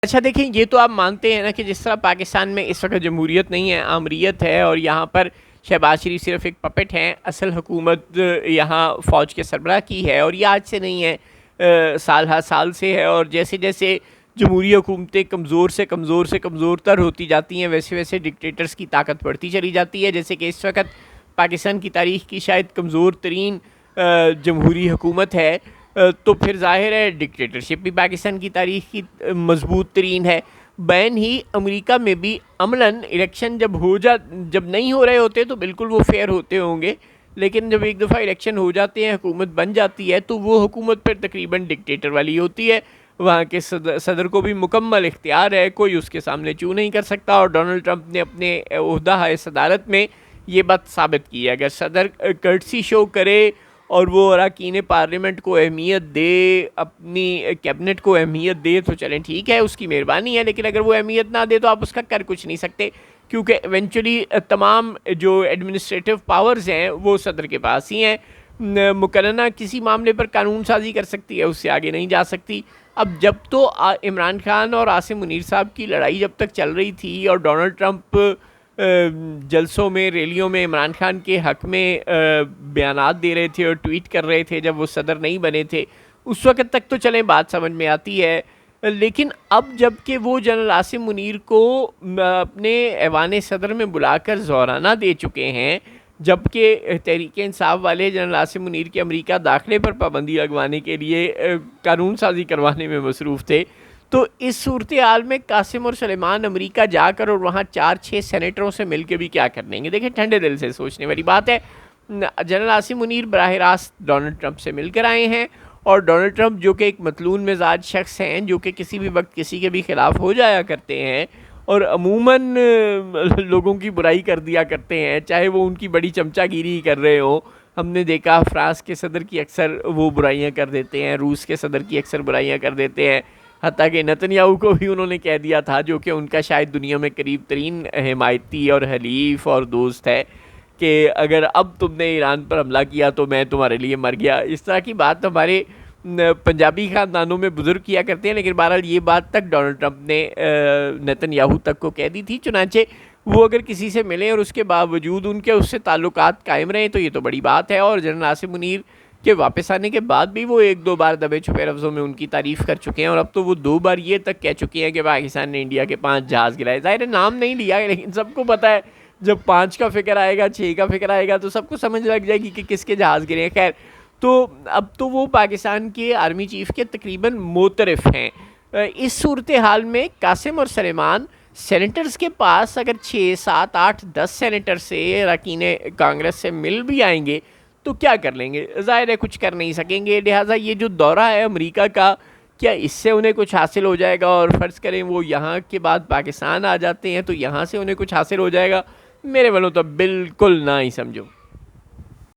اچھا دیکھیں، یہ تو آپ مانتے ہیں نا کہ جس طرح پاکستان میں اس وقت جمہوریت نہیں ہے، آمریت ہے، اور یہاں پر شہباز شریف صرف ایک پپٹ ہیں، اصل حکومت یہاں فوج کے سربراہ کی ہے، اور یہ آج سے نہیں ہے، سال ہر سال سے ہے، اور جیسے جیسے جمہوری حکومتیں کمزور تر ہوتی جاتی ہیں، ویسے ویسے ڈکٹیٹرز کی طاقت بڑھتی چلی جاتی ہے، جیسے کہ اس وقت پاکستان کی تاریخ کی شاید کمزور ترین جمہوری حکومت ہے، تو پھر ظاہر ہے ڈکٹیٹرشپ بھی پاکستان کی تاریخ کی مضبوط ترین ہے۔ بین ہی امریکہ میں بھی عملاً الیکشن جب نہیں ہو رہے ہوتے تو بالکل وہ فیئر ہوتے ہوں گے، لیکن جب ایک دفعہ الیکشن ہو جاتے ہیں، حکومت بن جاتی ہے، تو وہ حکومت پھر تقریباً ڈکٹیٹر والی ہوتی ہے۔ وہاں کے صدر کو بھی مکمل اختیار ہے، کوئی اس کے سامنے چو نہیں کر سکتا، اور ڈونلڈ ٹرمپ نے اپنے عہدہ صدارت میں یہ بات ثابت کی ہے۔ اگر صدر کرٹسی شو کرے اور وہ اراکین پارلیمنٹ کو اہمیت دے، اپنی کیبنٹ کو اہمیت دے، تو چلیں ٹھیک ہے، اس کی مہربانی ہے، لیکن اگر وہ اہمیت نہ دے تو آپ اس کا کر کچھ نہیں سکتے، کیونکہ ایونچولی تمام جو ایڈمنسٹریٹو پاورز ہیں وہ صدر کے پاس ہی ہیں۔ مقننہ کسی معاملے پر قانون سازی کر سکتی ہے، اس سے آگے نہیں جا سکتی۔ اب جب تو عمران خان اور عاصم منیر صاحب کی لڑائی جب تک چل رہی تھی، اور ڈونلڈ ٹرمپ جلسوں میں، ریلیوں میں عمران خان کے حق میں بیانات دے رہے تھے اور ٹویٹ کر رہے تھے جب وہ صدر نہیں بنے تھے، اس وقت تک تو چلیں بات سمجھ میں آتی ہے، لیکن اب جب کہ وہ جنرل عاصم منیر کو اپنے ایوان صدر میں بلا کر زہرانہ دے چکے ہیں، جبکہ تحریک انصاف والے جنرل عاصم منیر کے امریکہ داخلے پر پابندی لگوانے کے لیے قانون سازی کروانے میں مصروف تھے، تو اس صورتحال میں قاسم اور سلیمان امریکہ جا کر اور وہاں 4-6 سینیٹروں سے مل کے بھی کیا کر لیں گے؟ دیکھیں، ٹھنڈے دل سے سوچنے والی بات ہے۔ جنرل عاصم منیر براہ راست ڈونلڈ ٹرمپ سے مل کر آئے ہیں، اور ڈونلڈ ٹرمپ جو کہ ایک مطلون مزاج شخص ہیں، جو کہ کسی بھی وقت کسی کے بھی خلاف ہو جایا کرتے ہیں، اور عموماً لوگوں کی برائی کر دیا کرتے ہیں، چاہے وہ ان کی بڑی چمچا گیری ہی کر رہے ہوں۔ ہم نے دیکھا فرانس کے صدر کی اکثر وہ برائیاں کر دیتے ہیں، روس کے صدر کی اکثر برائیاں کر دیتے ہیں، حتیٰ کہ نتنیاہو کو بھی انہوں نے کہہ دیا تھا، جو کہ ان کا شاید دنیا میں قریب ترین حمایتی اور حلیف اور دوست ہے، کہ اگر اب تم نے ایران پر حملہ کیا تو میں تمہارے لیے مر گیا۔ اس طرح کی بات ہمارے پنجابی خاندانوں میں بزرگ کیا کرتے ہیں، لیکن بہرحال یہ بات تک ڈونلڈ ٹرمپ نے نتنیاہو تک کو کہہ دی تھی، چنانچہ وہ اگر کسی سے ملیں اور اس کے باوجود ان کے اس سے تعلقات قائم رہیں تو یہ تو بڑی بات ہے۔ اور جنرل عاصم منیر کے واپس آنے کے بعد بھی وہ 1-2 بار دبے چھپے لفظوں میں ان کی تعریف کر چکے ہیں، اور اب تو وہ 2 بار یہ تک کہہ چکے ہیں کہ پاکستان نے انڈیا کے 5 جہاز گرائے۔ ظاہر ہے نام نہیں لیا، لیکن سب کو پتہ ہے جب 5 کا فکر آئے گا، 6 کا فکر آئے گا، تو سب کو سمجھ لگ جائے گی کہ کس کے جہاز گرے ہیں۔ خیر، تو اب تو وہ پاکستان کے آرمی چیف کے تقریباً معترف ہیں۔ اس صورتحال میں قاسم اور سلیمان سینیٹرز کے پاس اگر 6, 7, 8, 10 سینیٹر سے اراکین کانگریس سے مل بھی آئیں گے تو کیا کر لیں گے؟ ظاہر ہے کچھ کر نہیں سکیں گے، لہٰذا یہ جو دورہ ہے امریکہ کا، کیا اس سے انہیں کچھ حاصل ہو جائے گا؟ اور فرض کریں وہ یہاں کے بعد پاکستان آ جاتے ہیں تو یہاں سے انہیں کچھ حاصل ہو جائے گا؟ میرے والوں تو بالکل نہ ہی سمجھو۔